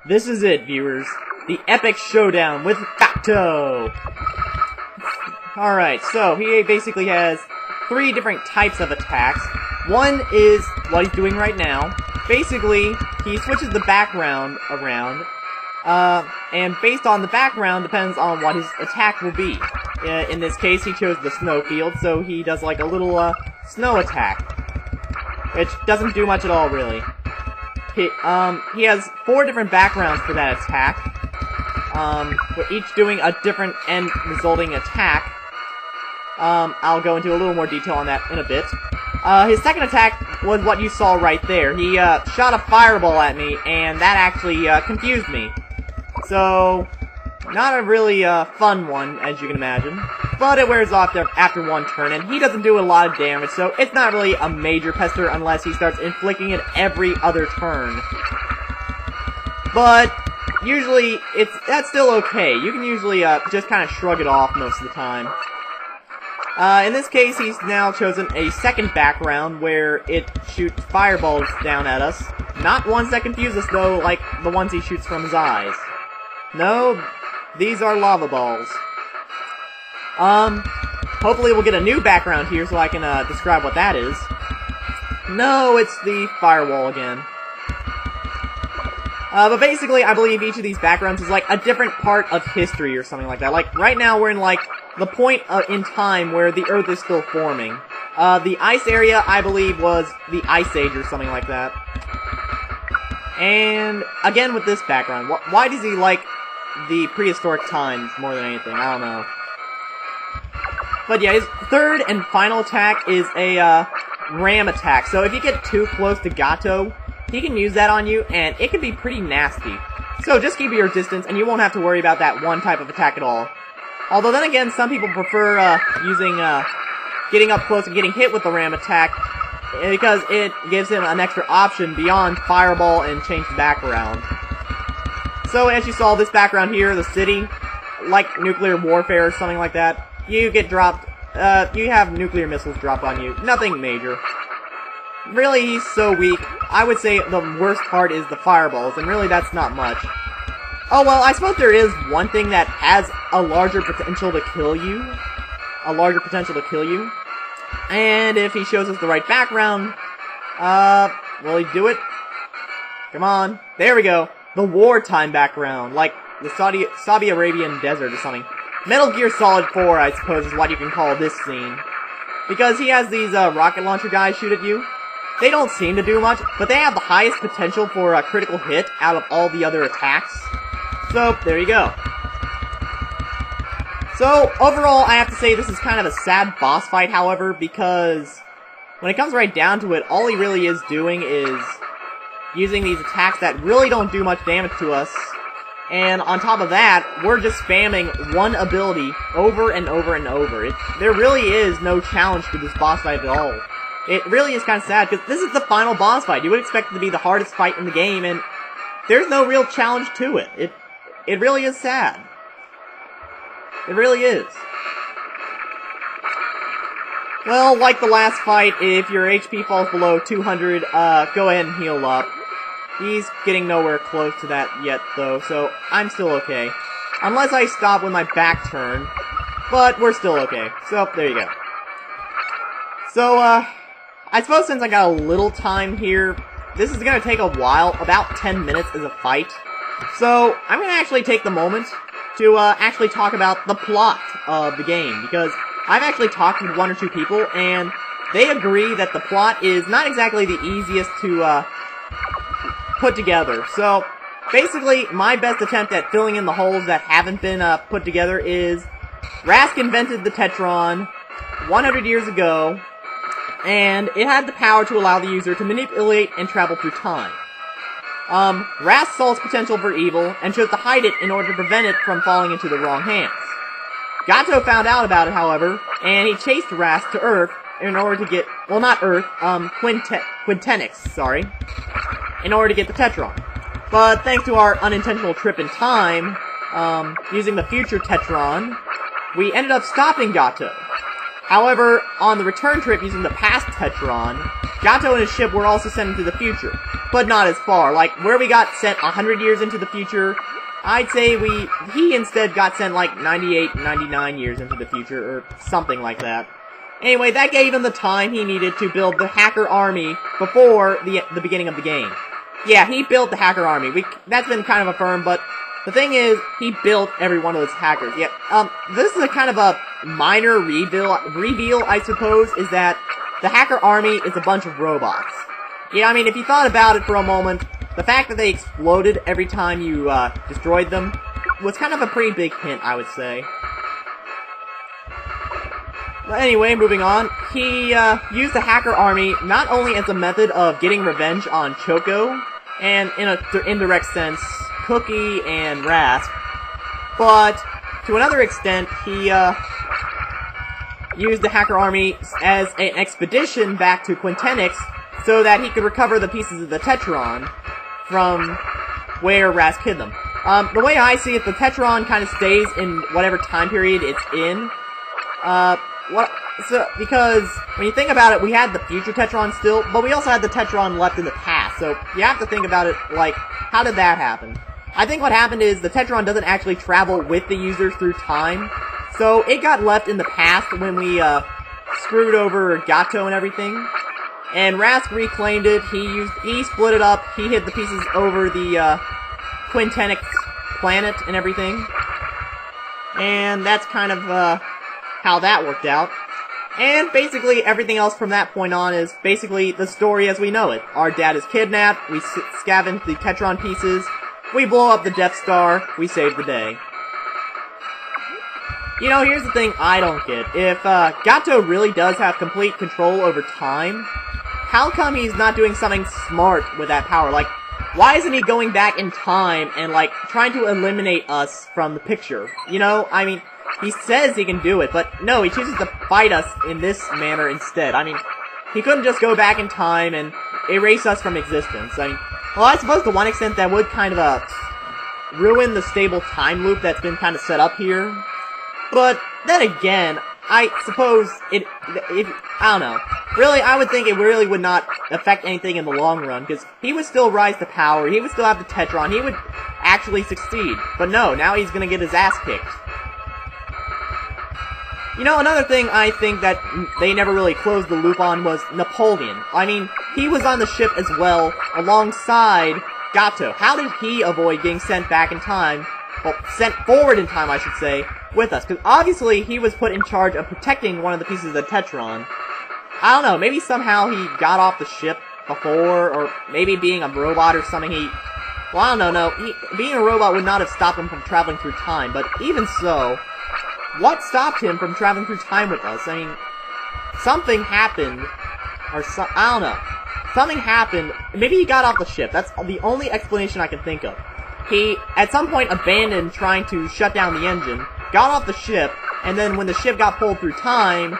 This is it, viewers. The epic showdown with Gateau. Alright, so he basically has 3 different types of attacks. One is what he's doing right now. Basically, he switches the background around, and based on the background depends on what his attack will be. In this case, he chose the snow field, so he does like a little snow attack, which doesn't do much at all, really. He has 4 different backgrounds for that attack, with each doing a different end resulting attack. I'll go into a little more detail on that in a bit. His second attack was what you saw right there. He shot a fireball at me, and that actually confused me. So, not a really fun one, as you can imagine. But it wears off after 1 turn, and he doesn't do a lot of damage, so it's not really a major pester unless he starts inflicting it every other turn. But usually, that's still okay. You can usually just kind of shrug it off most of the time. In this case, he's now chosen a second background where it shoots fireballs down at us. Not ones that confuse us, though, like the ones he shoots from his eyes. No, these are lava balls. Hopefully we'll get a new background here so I can describe what that is. No, it's the firewall again. But basically, I believe each of these backgrounds is like a different part of history or something like that. Like, right now we're in like the point in time where the Earth is still forming. The ice area, I believe, was the Ice Age or something like that. And, again with this background, why does he like the prehistoric times more than anything? I don't know. But yeah, his third and final attack is a ram attack. So if you get too close to Gateau, he can use that on you, and it can be pretty nasty. So just keep your distance, and you won't have to worry about that one type of attack at all. Although then again, some people prefer using getting up close and getting hit with the ram attack, because it gives him an extra option beyond fireball and change the background. So as you saw, this background here, the city, like nuclear warfare or something like that, you get dropped, you have nuclear missiles dropped on you. Nothing major. Really, he's so weak. I would say the worst part is the fireballs, and really that's not much. Oh, well, I suppose there is one thing that has a larger potential to kill you. And if he shows us the right background, will he do it? Come on. There we go. The wartime background, like the Saudi Arabian desert or something. Metal Gear Solid 4, I suppose, is what you can call this scene. Because he has these rocket launcher guys shoot at you. They don't seem to do much, but they have the highest potential for a critical hit out of all the other attacks. So, there you go. So, overall, I have to say this is kind of a sad boss fight, however, because when it comes right down to it, all he really is doing is using these attacks that really don't do much damage to us. And on top of that, we're just spamming one ability over and over and over. There really is no challenge to this boss fight at all. It really is kind of sad, because this is the final boss fight. You would expect it to be the hardest fight in the game, and there's no real challenge to it. It really is sad. It really is. Well, like the last fight, if your HP falls below 200, go ahead and heal up. He's getting nowhere close to that yet, though, so I'm still okay. Unless I stop with my back turn, but we're still okay. So, there you go. So, I suppose since I got a little time here, this is gonna take a while, about 10 minutes as a fight. So, I'm gonna actually take the moment to actually talk about the plot of the game, because I've actually talked with 1 or 2 people, and they agree that the plot is not exactly the easiest to put together. So, basically, my best attempt at filling in the holes that haven't been put together is Rask invented the Tetron 100 years ago, and it had the power to allow the user to manipulate and travel through time. Rask saw its potential for evil, and chose to hide it in order to prevent it from falling into the wrong hands. Gateau found out about it, however, and he chased Rask to Earth in order to get, well, not Earth, Quintenix, sorry, in order to get the Tetron. But thanks to our unintentional trip in time, using the future Tetron, we ended up stopping Gateau. However, on the return trip using the past Tetron, Gateau and his ship were also sent into the future. but not as far. Like, where we got sent 100 years into the future, I'd say he instead got sent like 98, 99 years into the future, or something like that. Anyway, that gave him the time he needed to build the hacker army before the beginning of the game. Yeah, he built the hacker army. That's been kind of affirmed, but the thing is, he built every one of those hackers. Yeah, this is a kind of a minor reveal, I suppose, is that the hacker army is a bunch of robots. Yeah, I mean, if you thought about it for a moment, the fact that they exploded every time you, destroyed them was kind of a pretty big hint, I would say. But anyway, moving on, he, used the hacker army not only as a method of getting revenge on Choco, and in an indirect sense, Cookie and Rasp, but to another extent, he, used the hacker army as an expedition back to Quintenix so that he could recover the pieces of the Tetron from where Rasp hid them. The way I see it, the Tetron kind of stays in whatever time period it's in. Because when you think about it, we had the future Tetron still, but we also had the Tetron left in the past, so you have to think about it like, how did that happen? I think what happened is the Tetron doesn't actually travel with the users through time, so it got left in the past when we, screwed over Gateau and everything, and Rasp reclaimed it, he split it up, he hid the pieces over the, Quintenix planet and everything, and that's kind of, how that worked out. And basically everything else from that point on is basically the story as we know it. Our dad is kidnapped, we scavenge the Tetron pieces, we blow up the Death Star, we save the day. You know, here's the thing I don't get. If, Gateau really does have complete control over time, how come he's not doing something smart with that power? Like, why isn't he going back in time and, like, trying to eliminate us from the picture? You know, I mean, he says he can do it, but no, he chooses to fight us in this manner instead. I mean, he couldn't just go back in time and erase us from existence. I mean, well, I suppose to one extent that would kind of, ruin the stable time loop that's been kind of set up here. But then again, I suppose I don't know. Really, I would think it really would not affect anything in the long run, because he would still rise to power, he would still have the Tetron, he would actually succeed. But no, now he's gonna get his ass kicked. You know, another thing I think that they never really closed the loop on was Napoleon. I mean, he was on the ship as well, alongside Gateau. How did he avoid getting sent back in time, well, sent forward in time, I should say, with us? Because obviously he was put in charge of protecting one of the pieces of the Tetron. I don't know, maybe somehow he got off the ship before, or maybe being a robot or something, well, I don't know, being a robot would not have stopped him from traveling through time, but even so, what stopped him from traveling through time with us? I mean, something happened, or I don't know. Something happened, maybe he got off the ship, that's the only explanation I can think of. He, at some point, abandoned trying to shut down the engine, got off the ship, and then when the ship got pulled through time,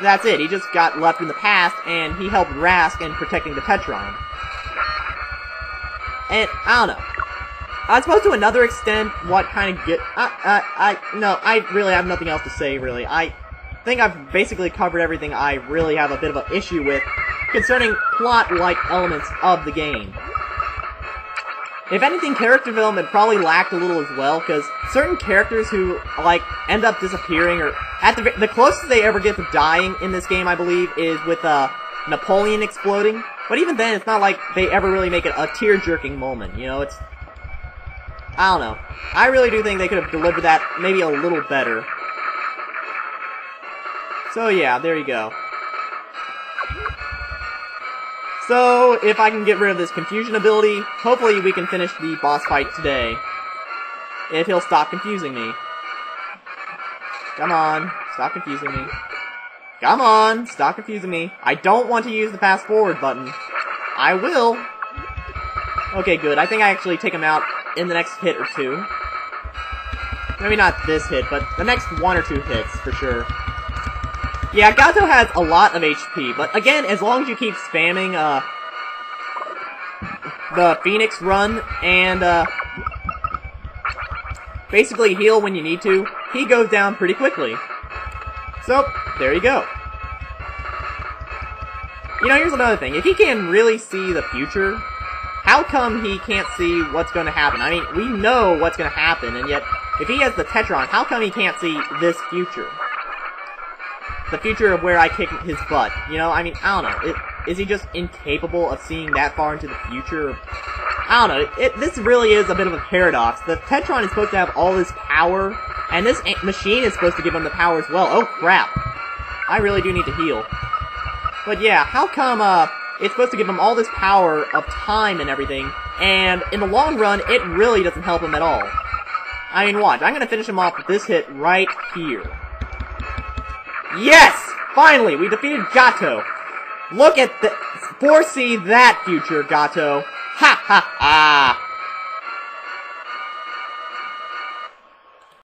that's it, he just got left in the past, and he helped Rasp in protecting the Tetron. And, I don't know. I suppose to another extent, what kind of no, I really have nothing else to say, really. I think I've basically covered everything I really have a bit of an issue with concerning plot-like elements of the game. If anything, character development probably lacked a little as well, because certain characters who, like, end up disappearing, or at the closest they ever get to dying in this game, I believe, is with, Napoleon exploding. But even then, it's not like they ever really make it a tear-jerking moment, you know, it's... I don't know. I really do think they could have delivered that maybe a little better. So yeah, there you go. So, if I can get rid of this confusion ability, hopefully we can finish the boss fight today. If he'll stop confusing me. Come on, stop confusing me. Come on, stop confusing me. I don't want to use the fast forward button. I will. Okay, good. I think I actually take him out in the next hit or two. Maybe not this hit, but the next one or two hits, for sure. Yeah, Gateau has a lot of HP, but again, as long as you keep spamming, the Phoenix run, and, basically heal when you need to, he goes down pretty quickly. So, there you go. You know, here's another thing. If he can really see the future, how come he can't see what's going to happen? I mean, we know what's going to happen, and yet, if he has the Tetron, how come he can't see this future? The future of where I kick his butt. You know, I mean, I don't know. Is he just incapable of seeing that far into the future? I don't know. This really is a bit of a paradox. The Tetron is supposed to have all this power, and this machine is supposed to give him the power as well. Oh, crap. I really do need to heal. But yeah, how come, it's supposed to give him all this power of time and everything, and in the long run, it really doesn't help him at all. I mean, watch. I'm gonna finish him off with this hit right here. Yes! Finally, we defeated Gateau. Look at the... Foresee that future, Gateau. Ha ha ha!